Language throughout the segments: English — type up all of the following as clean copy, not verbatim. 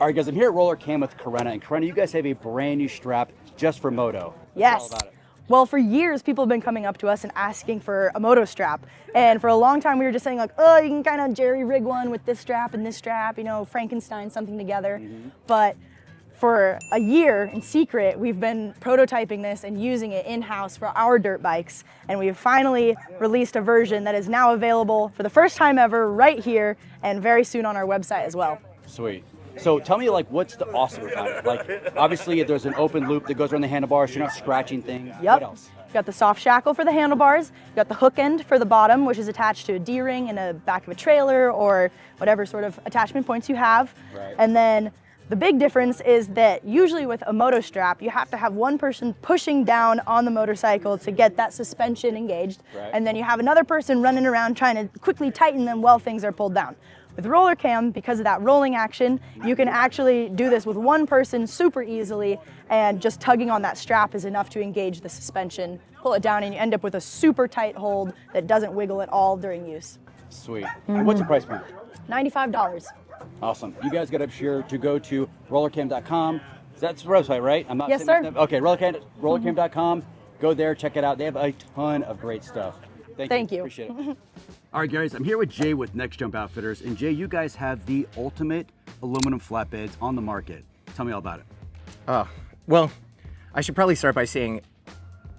All right, guys, I'm here at Rollercam with Karena, and Karena, you guys have a brand new strap just for moto. Yes. All about it. Well, for years, people have been coming up to us and asking for a moto strap. And for a long time, we were just saying like, oh, you can kind of jerry rig one with this strap and this strap, you know, Frankenstein something together. But for a year in secret, we've been prototyping this and using it in-house for our dirt bikes. And we've finally released a version that is now available for the first time ever right here and very soon on our website as well. Sweet. So tell me, like, what's the awesome about it? Like, obviously, there's an open loop that goes around the handlebars. You're not scratching things. Yep. What else? You got the soft shackle for the handlebars. You got the hook end for the bottom, which is attached to a D-ring in the back of a trailer or whatever sort of attachment points you have. Right. And then the big difference is that usually with a moto strap, you have to have one person pushing down on the motorcycle to get that suspension engaged. Right. And then you have another person running around trying to quickly tighten them while things are pulled down. With Rollercam, because of that rolling action, you can actually do this with one person super easily, and just tugging on that strap is enough to engage the suspension, pull it down, and you end up with a super tight hold that doesn't wiggle at all during use. Sweet. And what's the price point? $95. Awesome. You guys got to be sure to go to rollercam.com. That's the website, right? I'm not Yes, saying sir. this- Okay, rollercam.com. Go there, check it out. They have a ton of great stuff. Thank you. Appreciate it. All right, guys, I'm here with Jay with Next Jump Outfitters. And Jay, you guys have the ultimate aluminum flatbeds on the market. Tell me all about it. Oh, well, I should probably start by saying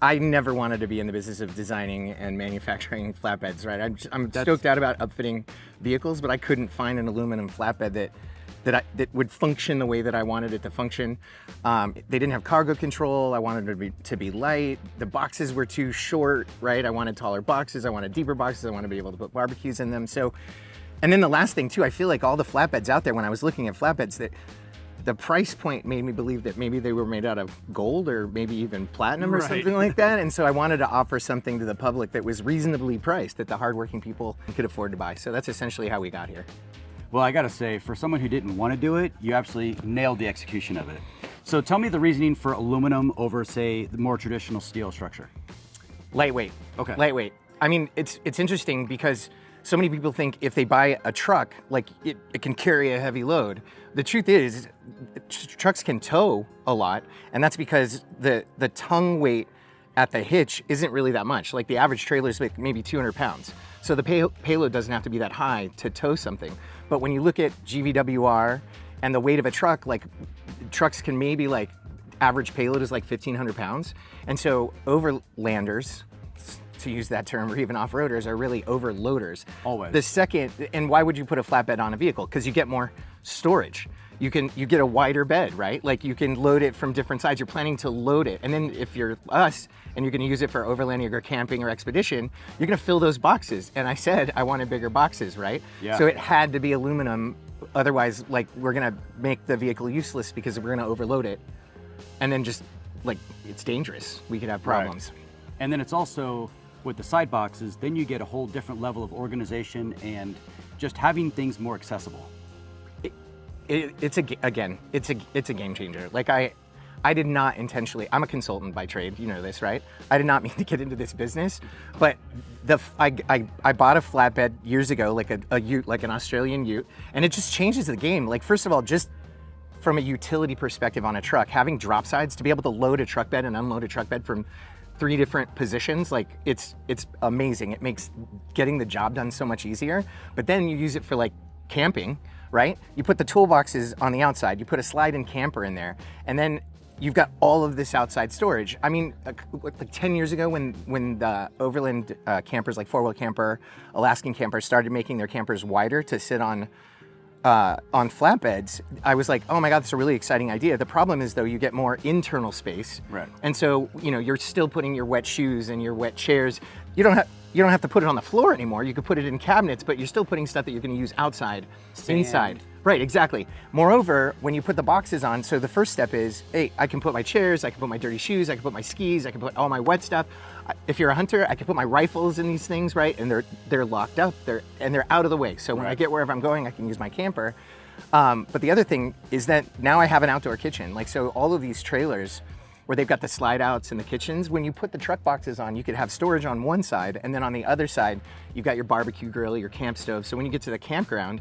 I never wanted to be in the business of designing and manufacturing flatbeds, right? I'm stoked out about upfitting vehicles, but I couldn't find an aluminum flatbed that would function the way that I wanted it to function. They didn't have cargo control. I wanted it to be light. The boxes were too short, right? I wanted taller boxes. I wanted deeper boxes. I wanted to be able to put barbecues in them. So, and then the last thing too, I feel like all the flatbeds out there, when I was looking at flatbeds, that the price point made me believe that maybe they were made out of gold or maybe even platinum or something like that. And so I wanted to offer something to the public that was reasonably priced, that the hardworking people could afford to buy. So that's essentially how we got here. Well, I gotta say, for someone who didn't want to do it, you absolutely nailed the execution of it. So tell me the reasoning for aluminum over, say, the more traditional steel structure. Lightweight. Okay. Lightweight. I mean, it's interesting because so many people think if they buy a truck, like it can carry a heavy load. The truth is, trucks can tow a lot, and that's because the tongue weight at the hitch isn't really that much. Like the average trailer is maybe 200 pounds. So the payload doesn't have to be that high to tow something. But when you look at GVWR and the weight of a truck, like trucks can maybe like, average payload is like 1,500 pounds. And so overlanders, to use that term, or even off-roaders, are really overloaders. Always. The second, and why would you put a flatbed on a vehicle? Because you get more storage. You get a wider bed, right? Like you can load it from different sides. You're planning to load it. And then if you're us and you're gonna use it for overlanding or camping or expedition, you're gonna fill those boxes. And I said I wanted bigger boxes, right? Yeah. So it had to be aluminum. Otherwise, like we're gonna make the vehicle useless because we're gonna overload it. And then just like, it's dangerous. We could have problems. Right. And then it's also, with the side boxes, then you get a whole different level of organization and just having things more accessible. It's a game changer. Like I did not intentionally, I'm a consultant by trade, you know this, right? I did not mean to get into this business, but I bought a flatbed years ago, like a ute, like an Australian ute, and it just changes the game. Like first of all, just from a utility perspective on a truck, having drop sides to be able to load a truck bed and unload a truck bed from 3 different positions, like it's amazing. It makes getting the job done so much easier. But then you use it for like camping, right? You put the toolboxes on the outside, you put a slide-in camper in there, and then you've got all of this outside storage. I mean, like 10 years ago when the Overland campers, like 4-wheel camper, Alaskan campers, started making their campers wider to sit on flatbeds, I was like, oh my God, that's a really exciting idea. The problem is though, you get more internal space. Right. And so, you know, you're still putting your wet shoes and your wet chairs. You don't have to put it on the floor anymore. You could put it in cabinets, but you're still putting stuff that you're gonna use outside, inside. Right, exactly. Moreover, when you put the boxes on, so the first step is, hey, I can put my chairs, I can put my dirty shoes, I can put my skis, I can put all my wet stuff. If you're a hunter, I can put my rifles in these things, right? And they're locked up, they're out of the way. So when I get wherever I'm going, I can use my camper. But the other thing is that now I have an outdoor kitchen. Like, so all of these trailers where they've got the slide outs and the kitchens, when you put the truck boxes on, you could have storage on one side, and then on the other side, you've got your barbecue grill, your camp stove. So when you get to the campground,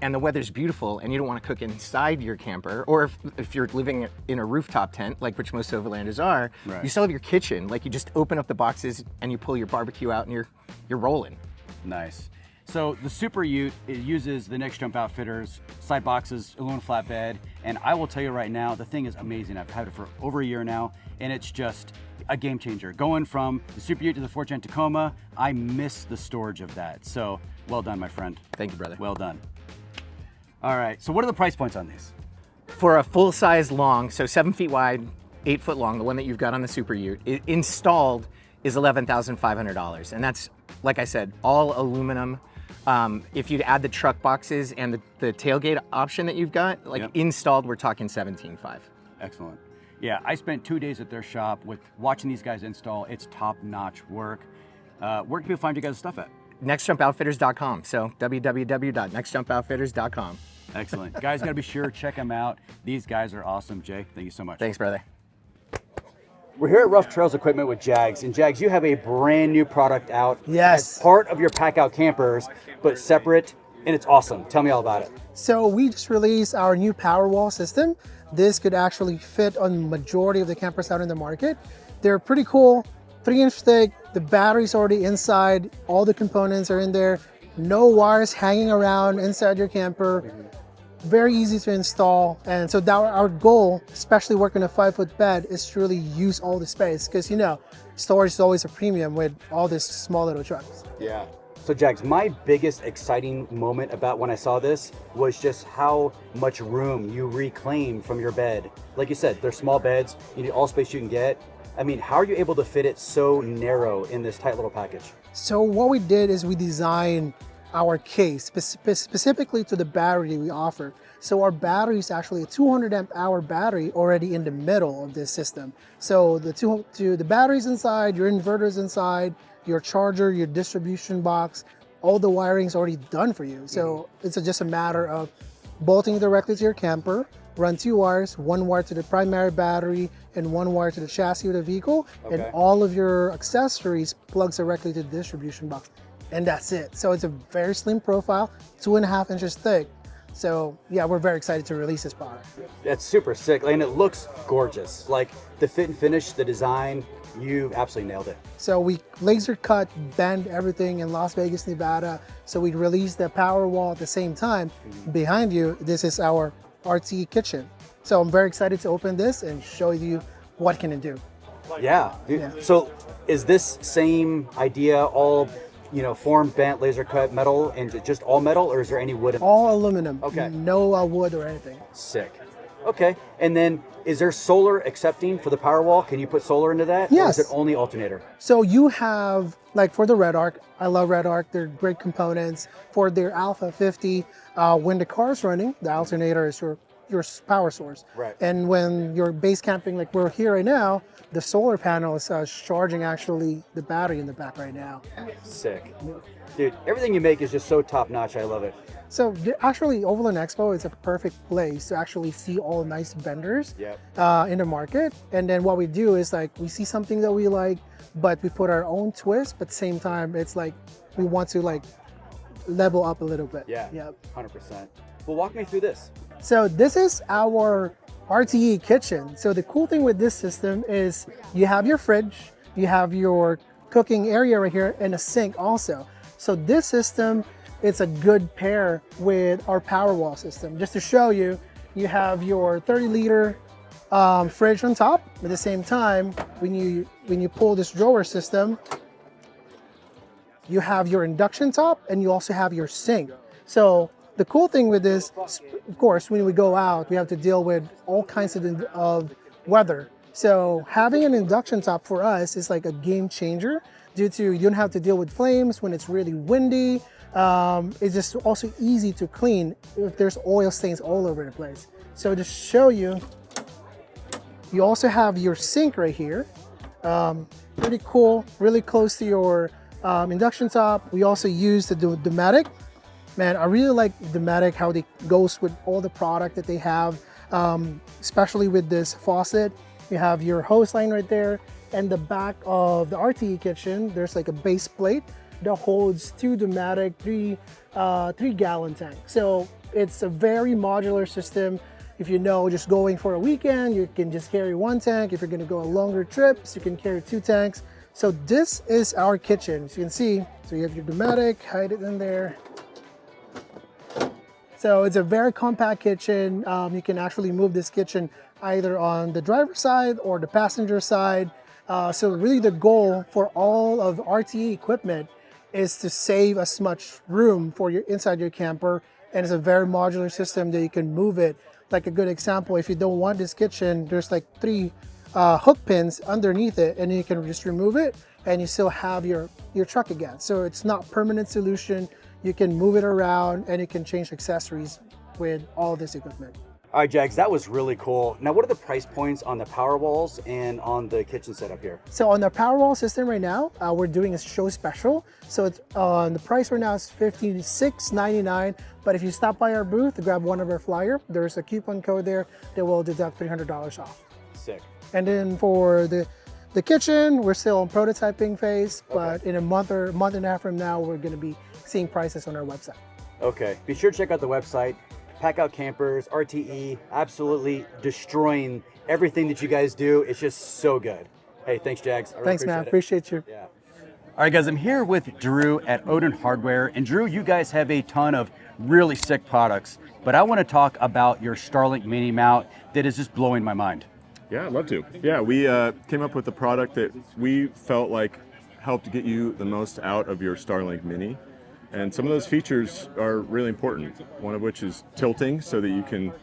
and the weather's beautiful and you don't want to cook inside your camper, or if you're living in a rooftop tent, like which most Overlanders are, Right. you still have your kitchen. Like you just open up the boxes and you pull your barbecue out and you're rolling. Nice. So the Super Ute, it uses the Next Jump Outfitters side boxes, aluminum flatbed, and I will tell you right now, the thing is amazing. I've had it for over a year now, and it's just a game changer. Going from the Super Ute to the 4th Gen Tacoma, I miss the storage of that. So well done, my friend. Thank you, brother. Well done. All right, so what are the price points on these? For a full size long, so 7 feet wide, 8 foot long, the one that you've got on the Super Ute, installed is $11,500. And that's, like I said, all aluminum. If you'd add the truck boxes and the tailgate option that you've got, like Yep. installed, we're talking 17.5. Excellent. Yeah, I spent 2 days at their shop with watching these guys install. It's top-notch work. Where can people find you guys' stuff at? NextJumpOutfitters.com. So www.nextjumpoutfitters.com. Excellent. Guys, got to be sure, check them out. These guys are awesome. Jay, thank you so much. Thanks, brother. We're here at Rough Trails Equipment with Jags, and Jags, you have a brand new product out. Yes. As part of your pack out campers, but separate, and it's awesome. Tell me all about it. So we just released our new Powerwall system. This could actually fit on the majority of the campers out in the market. They're pretty cool, 3-inch thick. The battery's already inside. All the components are in there. No wires hanging around inside your camper. Very easy to install. And so our goal, especially working a 5-foot bed, is to really use all the space, because storage is always a premium with all these small little trucks. Yeah. So Jags, my biggest exciting moment about when I saw this was just how much room you reclaim from your bed. Like you said, they're small beds, you need all space you can get. I mean, how are you able to fit it so narrow in this tight little package? So what we did is we designed our case specifically to the battery we offer. So our battery is actually a 200 amp hour battery already in the middle of this system. So the batteries inside, your inverters inside, your charger, your distribution box, all the wiring is already done for you. So it's just a matter of bolting directly to your camper, run 2 wires, 1 wire to the primary battery and 1 wire to the chassis of the vehicle, and all of your accessories plugs directly to the distribution box. And that's it. So it's a very slim profile, 2.5 inches thick. So yeah, we're very excited to release this product. That's super sick, and it looks gorgeous. Like the fit and finish, the design, you absolutely nailed it. So we laser cut, bend everything in Las Vegas, Nevada. So we released the Powerwall at the same time. Behind you, this is our RTE kitchen. So I'm very excited to open this and show you what can it do. Yeah. So is this same idea all, form, bent, laser cut, metal, and just all metal, or is there any wood? All aluminum. Okay. No wood or anything. Sick. Okay. And then is there solar accepting for the Powerwall? Can you put solar into that? Yes. Or is it only alternator? So you have, like for the Red Arc, I love Red Arc, they're great components. For their Alpha 50, when the car's running, the alternator is your power source. Right. And when you're base camping like we're here right now, the solar panel is charging actually the battery in the back right now. Sick. Dude, everything you make is just so top notch. I love it. So actually, Overland Expo is a perfect place to actually see all the nice vendors Yep. in the market. And then what we do is we see something that we like, but we put our own twist. But at the same time, it's like we want to level up a little bit. Yeah. Yep. 100%. Well, walk me through this. So this is our RTE kitchen. So the cool thing with this system is you have your fridge, you have your cooking area right here, and a sink also. So this system, it's a good pair with our Powerwall system. Just to show you, you have your 30-liter fridge on top. At the same time, when you pull this drawer system, you have your induction top and you also have your sink. So the cool thing with this, of course, when we go out, we have to deal with all kinds of weather. So having an induction top for us is like a game changer due to you don't have to deal with flames when it's really windy. It's just also easy to clean if there's oil stains all over the place. So to show you, you also have your sink right here. Pretty cool, really close to your induction top. We also use the Dometic. Man, I really like Dometic, how they goes with all the product that they have, especially with this faucet. You have your hose line right there, and the back of the RTE kitchen, there's like a base plate that holds 2 Domatic 3-gallon tanks. So it's a very modular system. If you know, just going for a weekend, you can just carry 1 tank. If you're gonna go on longer trips, you can carry 2 tanks. So this is our kitchen, as you can see. So you have your Domatic, hide it in there. So it's a very compact kitchen. You can actually move this kitchen either on the driver's side or the passenger side. So really the goal for all of RTE equipment is to save as much room for your inside your camper. And it's a very modular system that you can move it. Like a good example, if you don't want this kitchen, there's like 3 hook pins underneath it, and you can just remove it and you still have your truck again. So it's not permanent solution. You can move it around and you can change accessories with all this equipment. All right, Jags, that was really cool. Now, what are the price points on the power walls and on the kitchen setup here? So on the Powerwall system right now, we're doing a show special. So it's the price right now is $56.99. But if you stop by our booth to grab one of our flyer, there's a coupon code there that will deduct $300 off. Sick. And then for the kitchen, we're still in prototyping phase, but in a month and a half from now, we're going to be seeing prices on our website. Okay, be sure to check out the website. Pack Out Campers, RTE, absolutely destroying everything that you guys do. It's just so good. Hey, thanks, Jags. I really Thanks, man. Appreciate you. Yeah. All right, guys, I'm here with Drew at Odin Hardware. And Drew, you guys have a ton of really sick products, but I want to talk about your Starlink mini mount that is just blowing my mind. Yeah, I'd love to. Yeah, we came up with a product that we felt like helped get you the most out of your Starlink mini. And some of those features are really important, one of which is tilting so that you can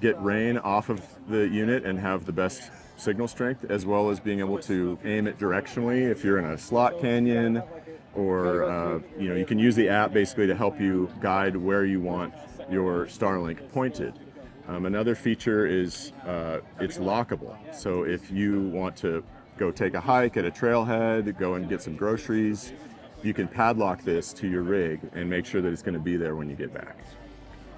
get rain off of the unit and have the best signal strength, as well as being able to aim it directionally if you're in a slot canyon, or you can use the app basically to help you guide where you want your Starlink pointed. Another feature is it's lockable. So if you want to go take a hike at a trailhead, go and get some groceries, you can padlock this to your rig and make sure that it's going to be there when you get back.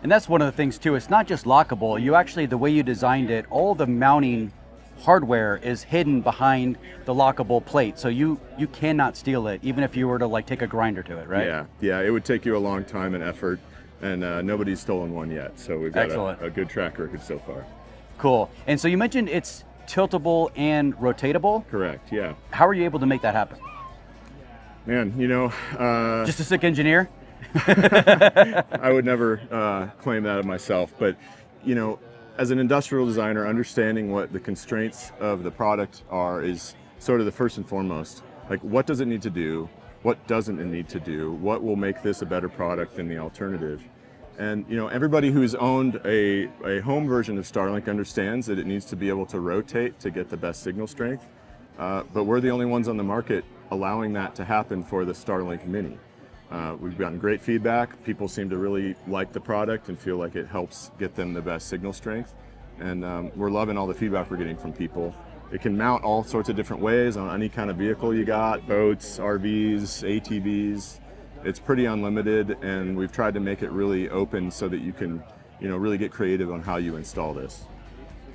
And that's one of the things too. It's not just lockable. You actually, the way you designed it, all the mounting hardware is hidden behind the lockable plate. So you cannot steal it, even if you were to like take a grinder to it, right? Yeah, it would take you a long time and effort, and nobody's stolen one yet. So we've got a good track record so far. Cool. And so you mentioned it's tiltable and rotatable. Correct, yeah. How are you able to make that happen? Man, just a sick engineer? I would never claim that of myself, but as an industrial designer, understanding what the constraints of the product are is sort of the first and foremost. Like, what does it need to do? What doesn't it need to do? What will make this a better product than the alternative? And everybody who's owned a home version of Starlink understands that it needs to be able to rotate to get the best signal strength. But we're the only ones on the market allowing that to happen for the Starlink Mini. We've gotten great feedback. People seem to really like the product and feel like it helps get them the best signal strength. And we're loving all the feedback we're getting from people. It can mount all sorts of different ways on any kind of vehicle you got, boats, RVs, ATVs. It's pretty unlimited, and we've tried to make it really open so that you can, really get creative on how you install this.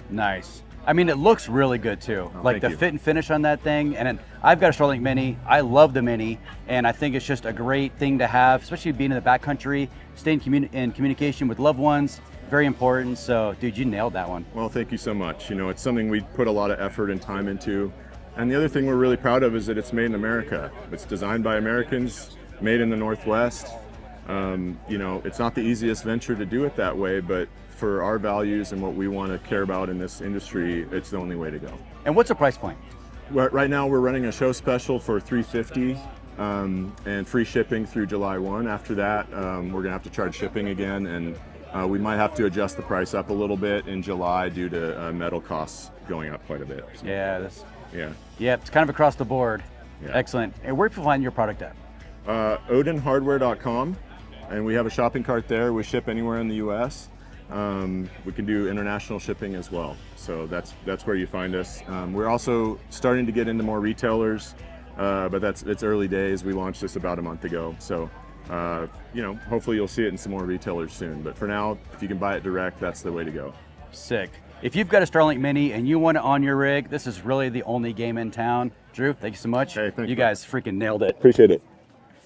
Nice. I mean, it looks really good too. Like the you. fit and finish on that thing. And I've got a Starlink Mini. I love the Mini, and I think it's just a great thing to have, especially being in the backcountry, staying in communication with loved ones. Very important. So, dude, you nailed that one. Well, thank you so much. It's something we put a lot of effort and time into. And the other thing we're really proud of is that it's made in America. It's designed by Americans, made in the Northwest. It's not the easiest venture to do it that way, but for our values and what we want to care about in this industry, it's the only way to go. And what's the price point? Right now we're running a show special for $350 and free shipping through July 1. After that, we're going to have to charge shipping again, and we might have to adjust the price up a little bit in July due to metal costs going up quite a bit. So, Yeah, it's kind of across the board. Yeah. Excellent. And where can you find your product at? OdinHardware.com, and we have a shopping cart there. We ship anywhere in the U.S. We can do international shipping as well, so that's where you find us. We're also starting to get into more retailers, but it's early days. We launched this about a month ago, so hopefully you'll see it in some more retailers soon. But for now, if you can buy it direct, that's the way to go. Sick. If you've got a Starlink Mini and you want it on your rig, this is really the only game in town. Drew, thank you so much. Hey, thanks, you guys freaking nailed it. Appreciate it.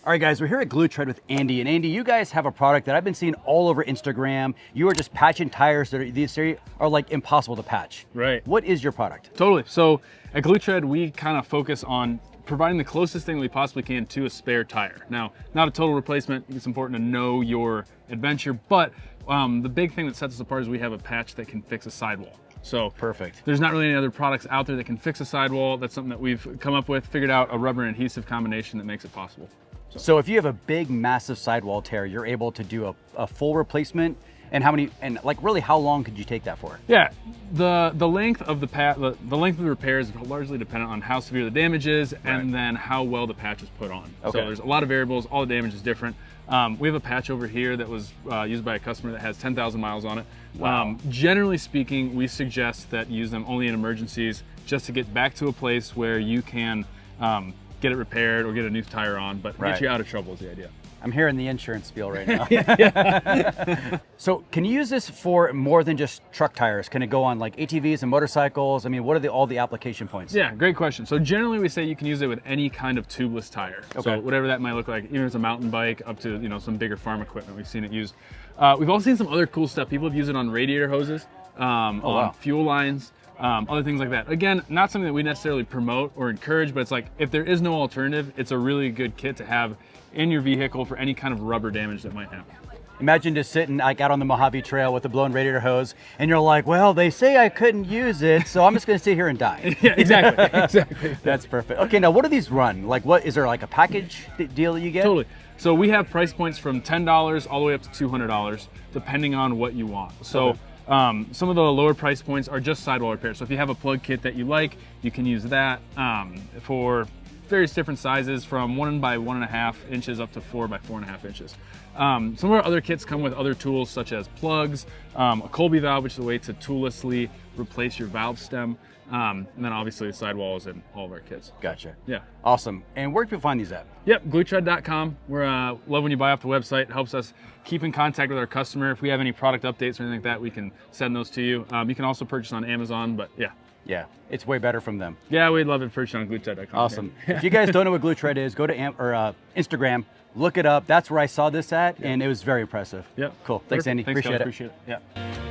All right, guys, we're here at GlueTread with Andy. And Andy, you guys have a product that I've been seeing all over Instagram. You are just patching tires that are like impossible to patch. Right. What is your product? Totally. So at GlueTread, we kind of focus on providing the closest thing we possibly can to a spare tire. Now, not a total replacement. It's important to know your adventure, but the big thing that sets us apart is we have a patch that can fix a sidewall. So Perfect. There's not really any other products out there that can fix a sidewall. That's something that we've come up with, figured out a rubber and adhesive combination that makes it possible. So if you have a big, massive sidewall tear, you're able to do a full replacement. And like really, how long could you take that for? Yeah, the length of the length of the repair is largely dependent on how severe the damage is and then how well the patch is put on. Okay. So there's a lot of variables. All the damage is different. We have a patch over here that was used by a customer that has 10,000 miles on it. Wow. Generally speaking, we suggest that you use them only in emergencies, just to get back to a place where you can get it repaired or get a new tire on, but get you out of trouble is the idea. I'm hearing the insurance spiel right now. So can you use this for more than just truck tires? Can it go on like ATVs and motorcycles? I mean, what are all the application points? Yeah, great question. So generally we say you can use it with any kind of tubeless tire. Okay. So whatever that might look like, even if it's a mountain bike up to some bigger farm equipment, we've seen it used. We've also seen some other cool stuff. People have used it on radiator hoses, on fuel lines, other things like that. Again, not something that we necessarily promote or encourage, but it's like if there is no alternative, it's a really good kit to have in your vehicle for any kind of rubber damage that might happen. Imagine just sitting like out on the Mojave Trail with a blown radiator hose, and you're like, well, they say I couldn't use it, so I'm just gonna sit here and die. Yeah, exactly. That's perfect. Okay, now what do these run? Like, is there like a package deal that you get? Totally. So we have price points from $10 all the way up to $200, depending on what you want. So some of the lower price points are just sidewall repair. So if you have a plug kit that you like, you can use that for various different sizes from 1 by 1.5 inches up to 4 by 4.5 inches. Some of our other kits come with other tools such as plugs, a Colby valve, which is a way to toollessly replace your valve stem, and then obviously the sidewall is in all of our kits. Gotcha. Yeah. Awesome. And where do people find these at? Yep, GlueTread.com. We're love when you buy off the website. It helps us keep in contact with our customer. If we have any product updates or anything like that, we can send those to you. You can also purchase on Amazon, but yeah. Yeah, it's way better from them. Yeah, we'd love it purchased on GlueTread.com. Awesome. If you guys don't know what GlueTread is, go to Instagram, look it up. That's where I saw this at, and it was very impressive. Yep. Cool. Thanks, Perfect. Andy. Thanks, Appreciate Kelly. it. Appreciate it. Yeah.